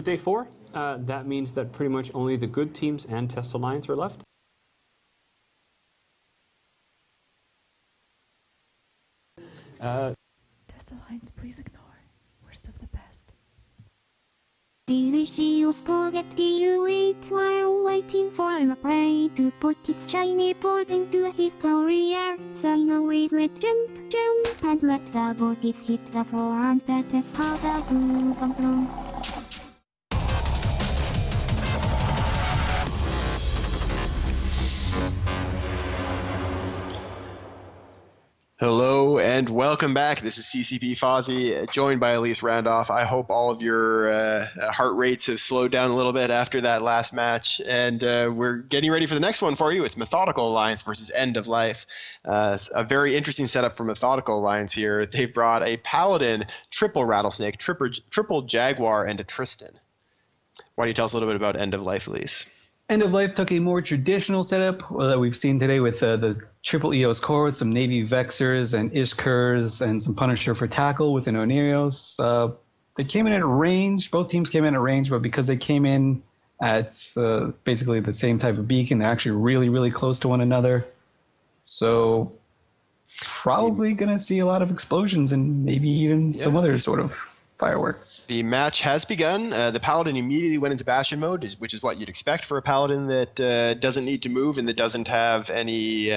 day 4, that means that pretty much only the good teams and Test Alliance are left. Test Alliance, please ignore. Worst of the best. Delicious spaghetti you eat while waiting for a prey to put its shiny paw into his career. So you always let jump, and let the bodies hit the floor, and that is how the groove comes from. Hello and welcome back. This is CCP Fozzie, joined by Elise Randolph. I hope all of your heart rates have slowed down a little bit after that last match, and we're getting ready for the next one for you. It's Methodical Alliance versus End of Life. A very interesting setup for Methodical Alliance here. They've brought a Paladin, triple Rattlesnake, triple Jaguar, and a Tristan. Why don't you tell us a little bit about End of Life, Elise? End of Life took a more traditional setup that we've seen today with the triple EOS core with some Navy Vexers and Ishkurs and some Punisher for tackle with an Onirios. They came in at range. Both teams came in at range, but because they came in at basically the same type of beacon, they're actually really, really close to one another. So probably going to see a lot of explosions and maybe even some other sort of fireworks. The match has begun. The Paladin immediately went into Bastion mode, which is what you'd expect for a Paladin that doesn't need to move and that doesn't have any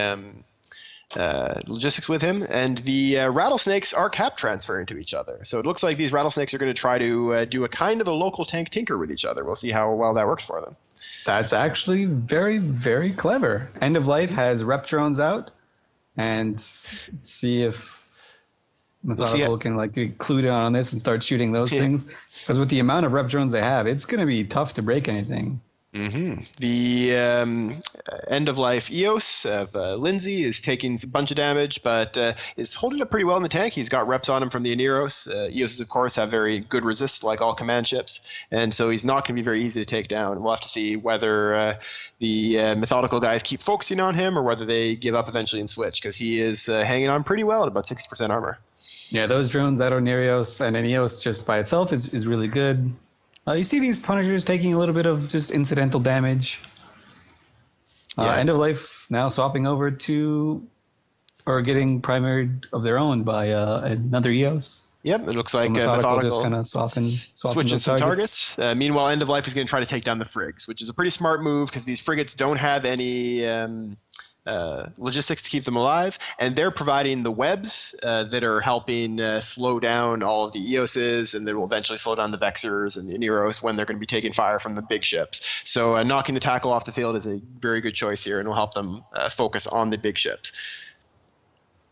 logistics with him. And the Rattlesnakes are cap transferring to each other. So it looks like these Rattlesnakes are going to try to do a kind of a local tank tinker with each other. We'll see how well that works for them. That's actually very, very clever. End of Life has rep drones out, and see if Methodical can be clued in on this and start shooting those things, because with the amount of rep drones they have, it's going to be tough to break anything. The End of Life EOS of Lindsay is taking a bunch of damage, but is holding up pretty well in the tank. He's got reps on him from the Oniros. EOSs, of course, have very good resists, like all command ships, and so he's not going to be very easy to take down. We'll have to see whether the Methodical guys keep focusing on him or whether they give up eventually and switch, because he is hanging on pretty well at about 60% armor. Yeah, those drones at Onirios and an EOS just by itself is really good. You see these Punishers taking a little bit of just incidental damage. End of Life now swapping over to, or getting primaried of their own by another EOS. Yep, it looks like so Methodical just kind of switching some targets. Meanwhile, End of Life is going to try to take down the Frigs, which is a pretty smart move because these frigates don't have any logistics to keep them alive, and they're providing the webs that are helping slow down all of the EOSs, and that will eventually slow down the Vexers and the Oniros when they're going to be taking fire from the big ships. So knocking the tackle off the field is a very good choice here, and will help them focus on the big ships.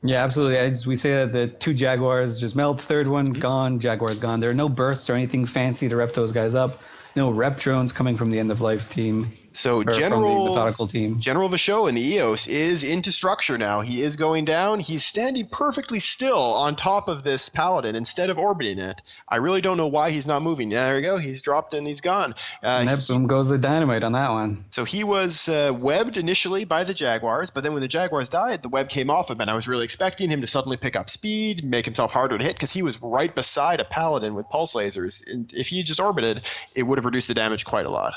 Yeah, absolutely. As we say that the two Jaguars just melt, third one gone, Jaguar's gone. There are no bursts or anything fancy to rep those guys up. No rep drones coming from the End of Life team. So General Vachon in the EOS is into structure now. He is going down. He's standing perfectly still on top of this Paladin instead of orbiting it. I really don't know why he's not moving. Yeah, there we go. He's dropped and he's gone. Boom goes the dynamite on that one. So he was webbed initially by the Jaguars, but then when the Jaguars died, the web came off him, and I was really expecting him to suddenly pick up speed, make himself harder to hit, because he was right beside a Paladin with pulse lasers. And if he just orbited, it would have reduced the damage quite a lot.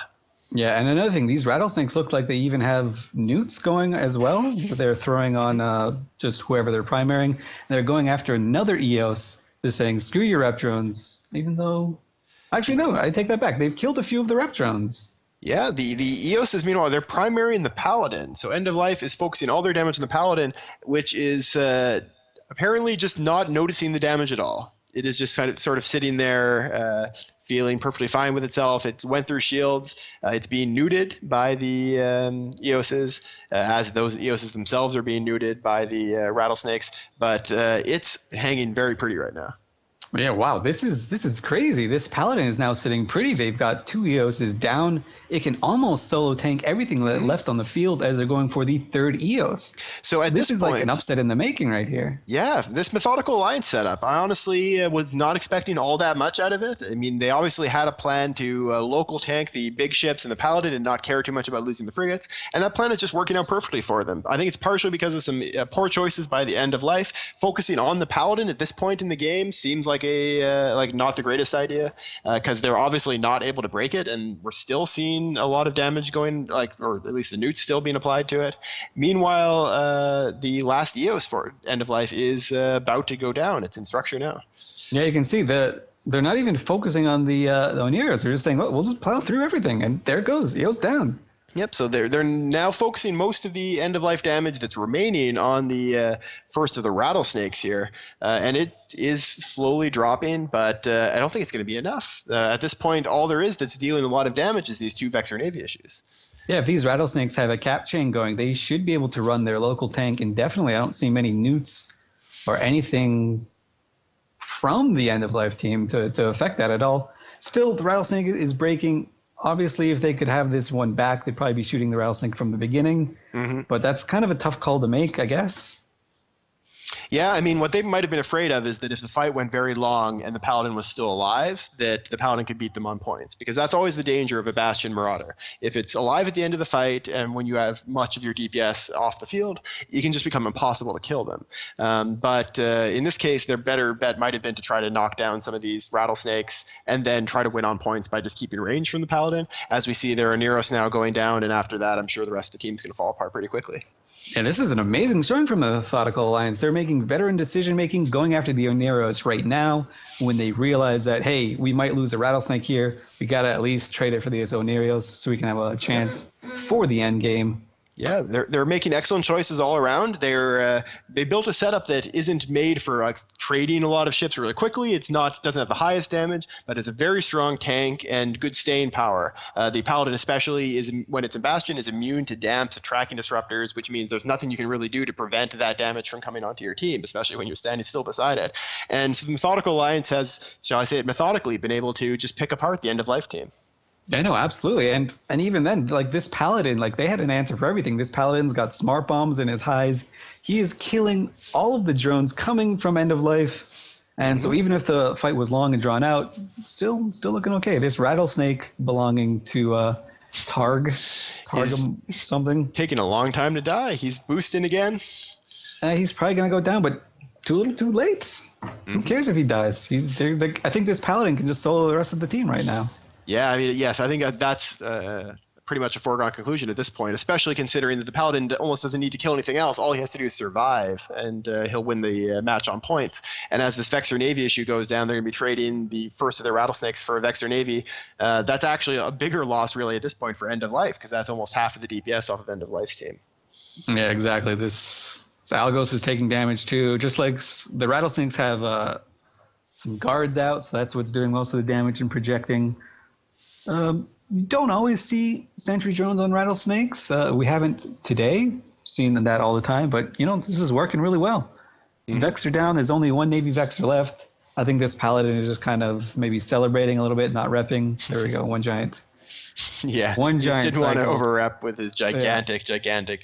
Yeah, and another thing, these Rattlesnakes look like they even have newts going as well. They're throwing on just whoever they're primarying. They're going after another EOS. They're saying, screw your rep drones, even though... Actually, no, I take that back. They've killed a few of the rep drones. Yeah, the EOSs, meanwhile, they're primarying the Paladin. So End of Life is focusing all their damage on the Paladin, which is apparently just not noticing the damage at all. It is just sort of sitting there, feeling perfectly fine with itself. It went through shields. It's being neuted by the EOSs, as those EOSs themselves are being neuted by the Rattlesnakes. But it's hanging very pretty right now. Yeah, wow, this is crazy. This Paladin is now sitting pretty. They've got two EOSs down it can almost solo tank everything left on the field as they're going for the third EOS. So at This this is point, like an upset in the making right here. yeah, this Methodical Alliance setup, I honestly was not expecting all that much out of it. I mean, they obviously had a plan to local tank the big ships and the Paladin and not care too much about losing the frigates, and that plan is just working out perfectly for them. I think it's partially because of some poor choices by the end of life. Focusing on the Paladin at this point in the game seems like not the greatest idea, because they're obviously not able to break it, and we're still seeing a lot of damage going, or at least the newt's still being applied to it. Meanwhile, the last EOS for end of life is about to go down. It's in structure now. Yeah, you can see that they're not even focusing on the Oneros. They're just saying, well, we'll just plow through everything, and there it goes. EOS down. Yep, so they're now focusing most of the end-of-life damage that's remaining on the first of the rattlesnakes here, and it is slowly dropping, but I don't think it's going to be enough. At this point, all there is that's dealing a lot of damage is these 2 Vexor Navy issues. Yeah, if these rattlesnakes have a cap chain going, they should be able to run their local tank indefinitely. I don't see many newts or anything from the end-of-life team to affect that at all. Still, the rattlesnake is breaking. Obviously, if they could have this one back, they'd probably be shooting the rattlesnake from the beginning. Mm-hmm. But that's kind of a tough call to make, I guess. Yeah, I mean, what they might have been afraid of is that if the fight went very long and the Paladin was still alive, that the Paladin could beat them on points, because that's always the danger of a Bastion Marauder. If it's alive at the end of the fight and when you have much of your DPS off the field, it can just become impossible to kill them. But in this case, their better bet might have been to try to knock down some of these rattlesnakes and then try to win on points by just keeping range from the Paladin. As we see, there are Neros now going down, and after that, I'm sure the rest of the team's going to fall apart pretty quickly. Yeah, this is an amazing showing from the Methodical Alliance. They're making veteran decision-making, going after the Oneros right now when they realize that, hey, we might lose a rattlesnake here. We got to at least trade it for these Oneros so we can have a chance for the end game. Yeah, they're making excellent choices all around. They built a setup that isn't made for trading a lot of ships really quickly. Doesn't have the highest damage, but it's a very strong tank and good staying power. The Paladin especially when it's in Bastion is immune to damps and tracking disruptors, which means there's nothing you can really do to prevent that damage from coming onto your team, especially when you're standing still beside it. And so the Methodical Alliance has, shall I say it methodically, been able to just pick apart the end of life team. I know, absolutely. And even then, like this Paladin, like they had an answer for everything. This Paladin's got smart bombs in his highs. He is killing all of the drones coming from end of life. And so even if the fight was long and drawn out, still looking okay. This rattlesnake belonging to Targ something. Taking a long time to die. He's boosting again. He's probably going to go down, but too little too late. Who cares if he dies? I think this Paladin can just solo the rest of the team right now. Yeah, I mean, yes, I think that's pretty much a foregone conclusion at this point, especially considering that the Paladin almost doesn't need to kill anything else. All he has to do is survive, and he'll win the match on points. And as this Vexor Navy issue goes down, they're going to be trading the first of their rattlesnakes for a Vexor Navy. That's actually a bigger loss, really, at this point for End of Life, because that's almost half of the DPS off of End of Life's team. Yeah, exactly. So Algos is taking damage too, just like the rattlesnakes have some guards out, so that's what's doing most of the damage and projecting. You don't always see sentry drones on rattlesnakes. We haven't today seen that all the time, but this is working really well. Vexor down. There's only one Navy Vexor left. I think this Paladin is just kind of maybe celebrating a little bit, not repping. There we go, one giant. Yeah, one giant. He didn't want to over-rep with his gigantic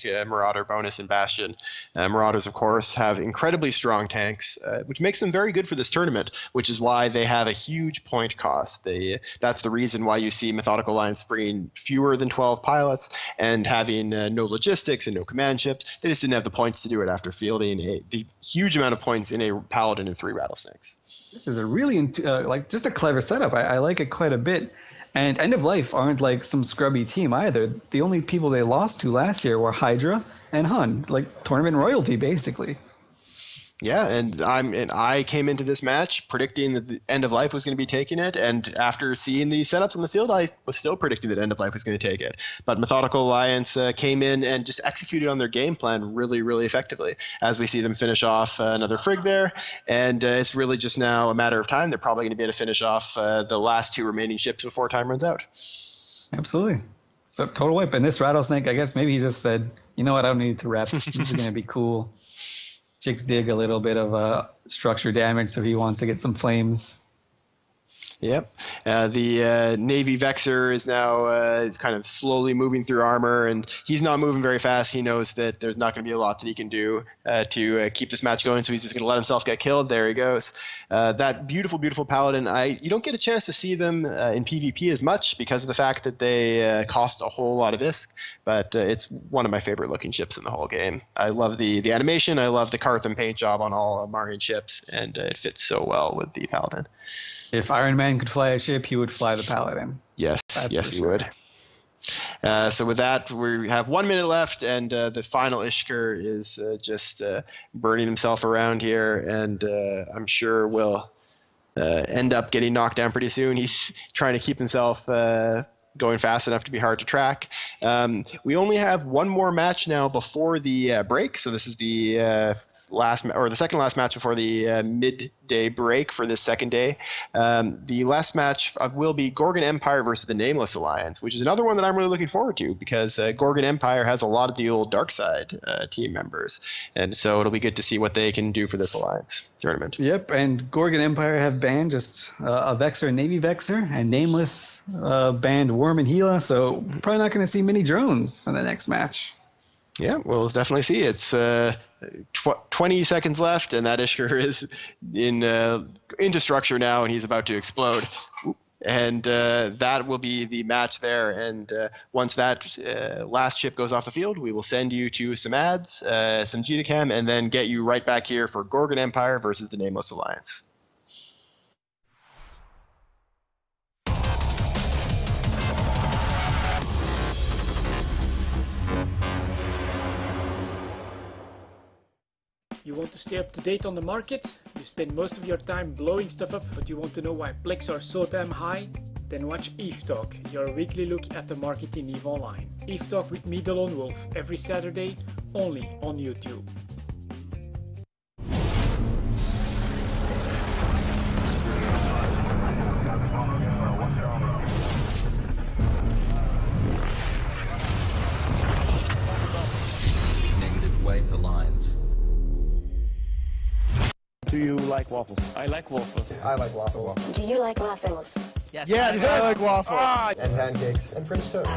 Marauder bonus in Bastion. Marauders, of course, have incredibly strong tanks, which makes them very good for this tournament, which is why they have a huge point cost. That's the reason why you see Methodical Alliance bringing fewer than 12 pilots and having no logistics and no command ships. They just didn't have the points to do it after fielding the huge amount of points in a Paladin and 3 rattlesnakes. This is a really just a clever setup. I like it quite a bit. And End of Life aren't like some scrubby team either. The only people they lost to last year were Hydra and Hun, like tournament royalty, basically. Yeah, and I came into this match predicting that the End of Life was going to be taking it, and after seeing the setups on the field, I was still predicting that End of Life was going to take it. But Methodical Alliance came in and just executed on their game plan really, really effectively, as we see them finish off another frig there, and it's really just now a matter of time. They're probably going to be able to finish off the last 2 remaining ships before time runs out. Absolutely. So total wipe. And this Rattlesnake, I guess maybe he just said, you know what, I don't need to rep. This is going to be cool. Chicks dig a little bit of structure damage, so he wants to get some flames. Yep. The Navy Vexor is now kind of slowly moving through armor, and he's not moving very fast. He knows that there's not going to be a lot that he can do to keep this match going, so he's just going to let himself get killed. There he goes. That beautiful, beautiful Paladin. You don't get a chance to see them in PvP as much because of the fact that they cost a whole lot of ISK, but it's one of my favorite looking ships in the whole game. I love the animation. I love the Cartham paint job on all Marian ships, and it fits so well with the Paladin. If Iron Man could fly a ship, he would fly the Paladin. Yes, yes, he would. So with that, we have 1 minute left, and the final Ishkur is just burning himself around here, and I'm sure will end up getting knocked down pretty soon. He's trying to keep himself going fast enough to be hard to track. We only have one more match now before the break, so this is the the second last match before the midday break for this second day. The last match will be Gorgon Empire versus the Nameless Alliance, which is another one that I'm really looking forward to because Gorgon Empire has a lot of the old Darkside team members, and so it'll be good to see what they can do for this alliance tournament. Yep, and Gorgon Empire have banned just a Vexor and Navy Vexor, and Nameless banned Worm and Gila, so probably not going to see many drones in the next match. Yeah, we'll definitely see. It's 20 seconds left, and that Ishkur is into structure now, and he's about to explode. And that will be the match there. And once that last ship goes off the field, we will send you to some ads, some GTCam, and then get you right back here for Gorgon Empire versus the Nameless Alliance. You want to stay up to date on the market? You spend most of your time blowing stuff up, but you want to know why Plex are so damn high? Then watch EVE Talk, your weekly look at the market in EVE Online. EVE Talk with me, the Lone Wolf, every Saturday, only on YouTube. Negative Waves Alliance. Do you like waffles? I like waffles. I like waffles. Do you like waffles? Yes, I like waffles. And pancakes and French toast.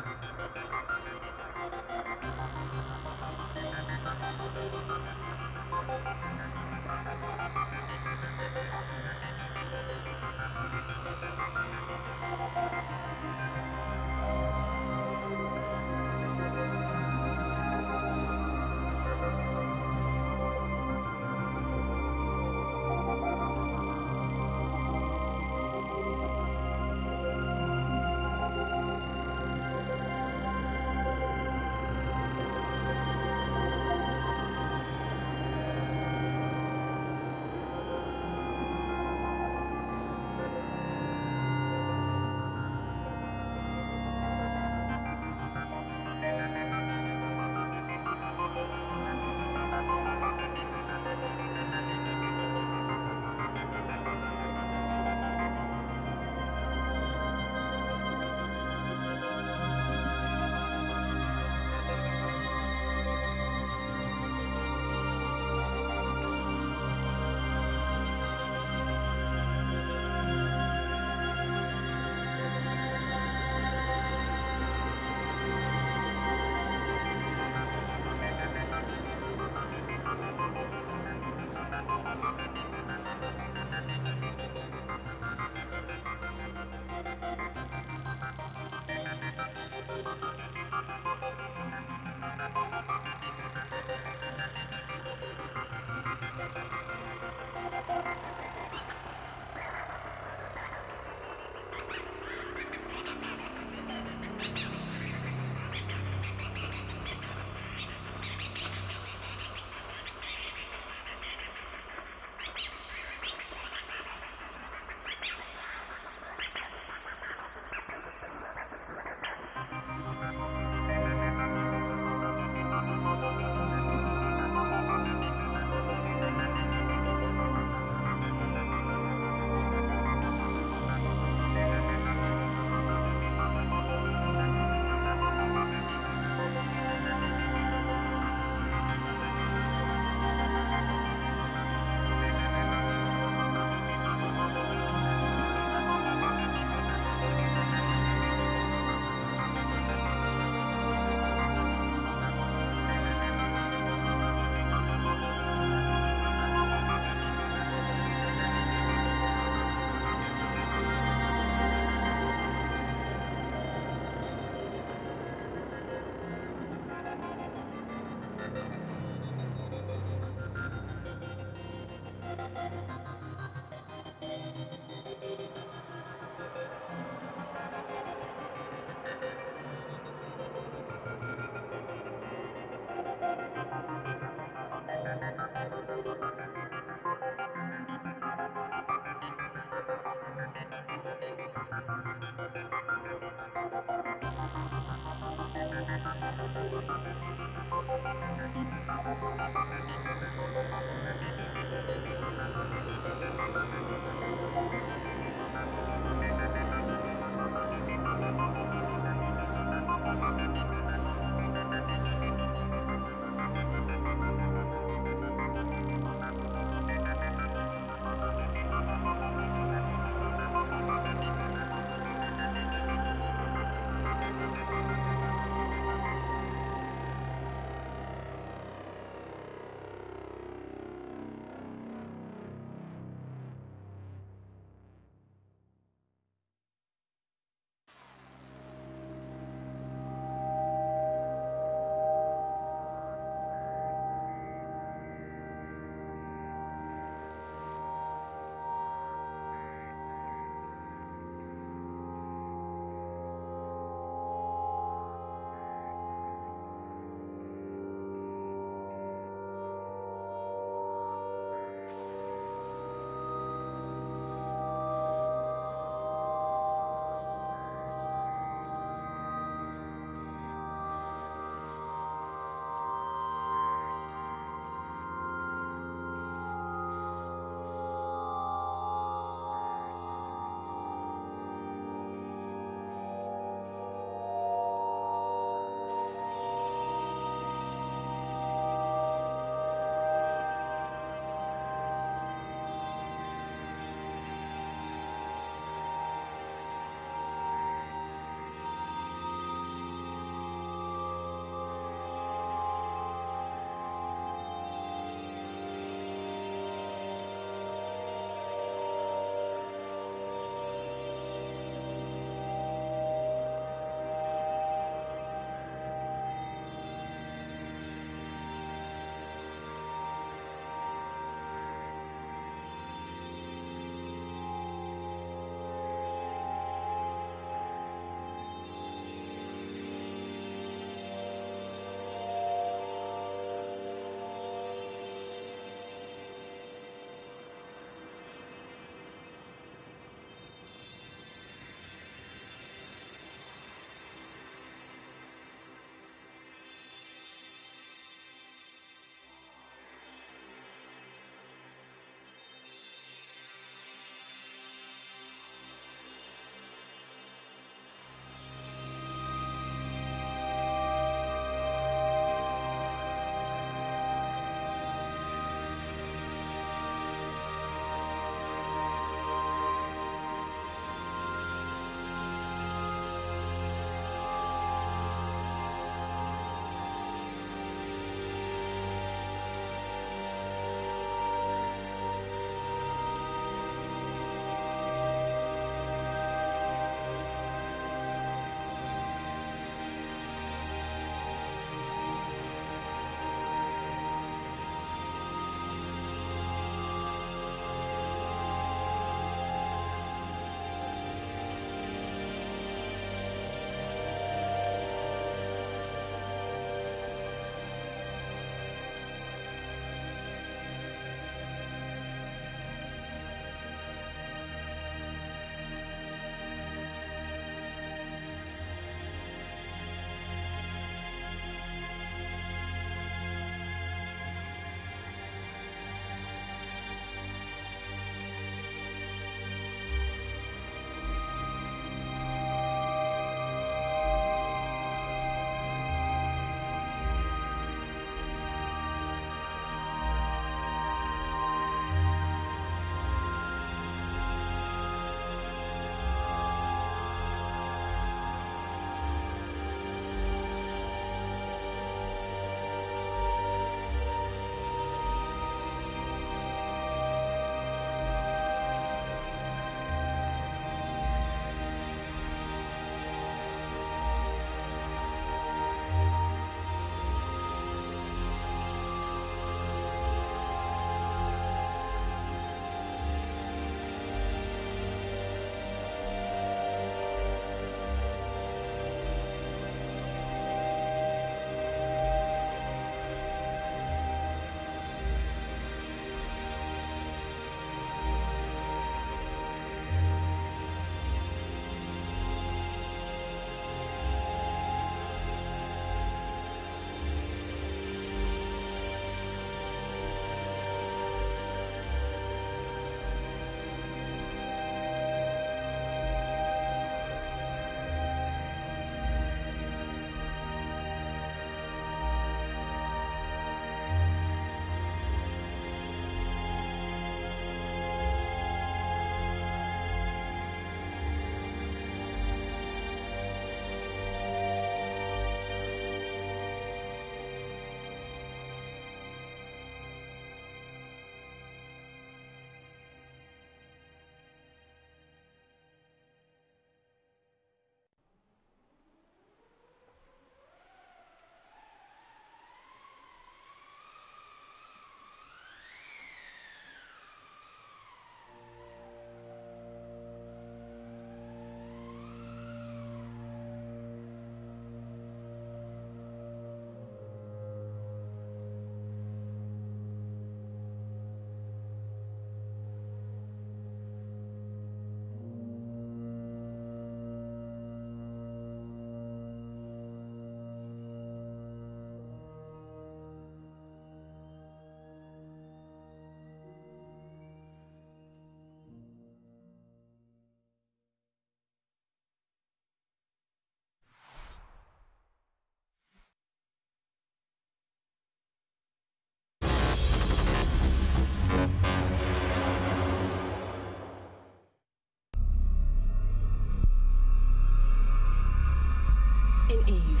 In Eve,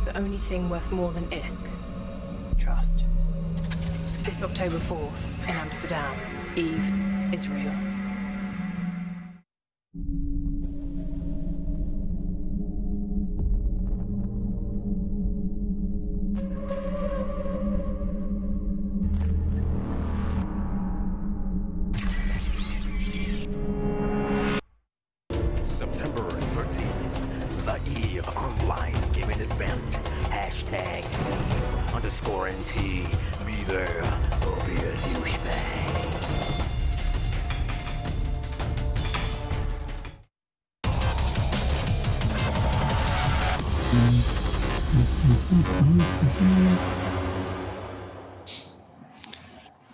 the only thing worth more than ISK is trust. This October 4th in Amsterdam, Eve is real. September 13th, the Eve Online Gaming Event. Hashtag Eve_NT. Be there or be a douchebag.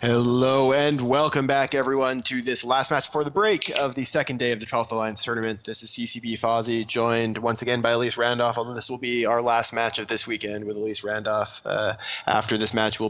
Hello and welcome back, everyone, to this last match before the break of the second day of the 12th Alliance Tournament. This is CCB Fozzie, joined once again by Elise Randolph, although this will be our last match of this weekend with Elise Randolph. After this match, we'll be